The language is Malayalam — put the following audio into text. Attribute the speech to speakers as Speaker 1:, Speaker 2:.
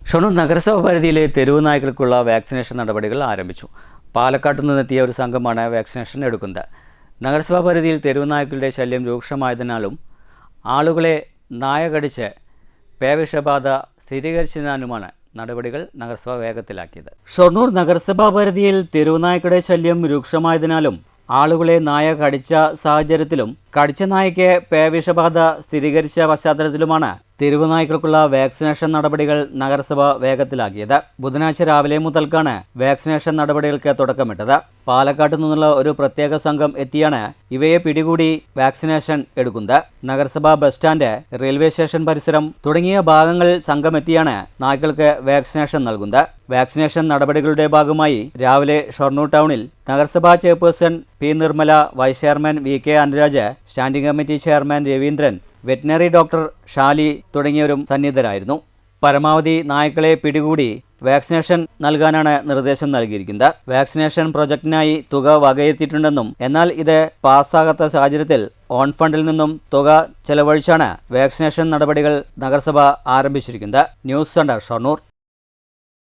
Speaker 1: ഷൊർണൂർ നഗരസഭ പരിധിയിലെ തെരുവ് നായ്ക്കൾക്കുള്ള വാക്സിനേഷൻ നടപടികൾ ആരംഭിച്ചു. പാലക്കാട്ടു നിന്നെത്തിയ ഒരു സംഘമാണ് വാക്സിനേഷൻ എടുക്കുന്നത്. നഗരസഭാ പരിധിയിൽ തെരുവ് നായ്ക്കളുടെ ശല്യം രൂക്ഷമായതിനാലും ആളുകളെ നായ കടിച്ച് പേവിഷബാധ സ്ഥിരീകരിച്ചതിനാലുമാണ് നടപടികൾ നഗരസഭ വേഗത്തിലാക്കിയത്. ഷൊർണൂർ നഗരസഭാ പരിധിയിൽ തെരുവ് നായ്ക്കളുടെ ശല്യം രൂക്ഷമായതിനാലും ആളുകളെ നായ കടിച്ച സാഹചര്യത്തിലും കടിച്ച നായയ്ക്ക് പേവിഷബാധ സ്ഥിരീകരിച്ച പശ്ചാത്തലത്തിലുമാണ് തെരുവ് നായ്ക്കൾക്കുള്ള വാക്സിനേഷൻ നടപടികൾ നഗരസഭ വേഗത്തിലാക്കിയത്. ബുധനാഴ്ച രാവിലെ മുതൽക്കാണ് വാക്സിനേഷൻ നടപടികൾക്ക് തുടക്കമിട്ടത്. പാലക്കാട്ടു നിന്നുള്ള ഒരു പ്രത്യേക സംഘം എത്തിയാണ് ഇവയെ പിടികൂടി വാക്സിനേഷൻ എടുക്കുന്നത്. നഗരസഭ ബസ് സ്റ്റാൻഡ്, റെയിൽവേ സ്റ്റേഷൻ പരിസരം തുടങ്ങിയ ഭാഗങ്ങളിൽ സംഘം എത്തിയാണ് നായ്ക്കൾക്ക് വാക്സിനേഷൻ നൽകുന്നത്. വാക്സിനേഷൻ നടപടികളുടെ ഭാഗമായി രാവിലെ ഷൊർണൂർ ടൗണിൽ നഗരസഭാ chairperson P Nirmala, vice chairman V K Anuraj, standing committee chairman Raveendran, veterinary doctor Shali തുടങ്ങിയവരും സന്നിധരായിരുന്നു. പരമാവധി നായ്ക്കളെ പിടികൂടി വാക്സിനേഷൻ നൽകാനാണ് നിർദ്ദേശം നൽകിയിരിക്കുന്നത്. വാക്സിനേഷൻ പ്രൊജക്ടിനായി തുക വകയിരുത്തിയിട്ടുണ്ടെന്നും എന്നാൽ ഇത് പാസ്സാകാത്ത സാഹചര്യത്തിൽ ഓൺ ഫണ്ടിൽ നിന്നും തുക ചെലവഴിച്ചാണ് വാക്സിനേഷൻ നടപടികൾ നഗരസഭ ആരംഭിച്ചിരിക്കുന്നത്. News centre, Shoranur.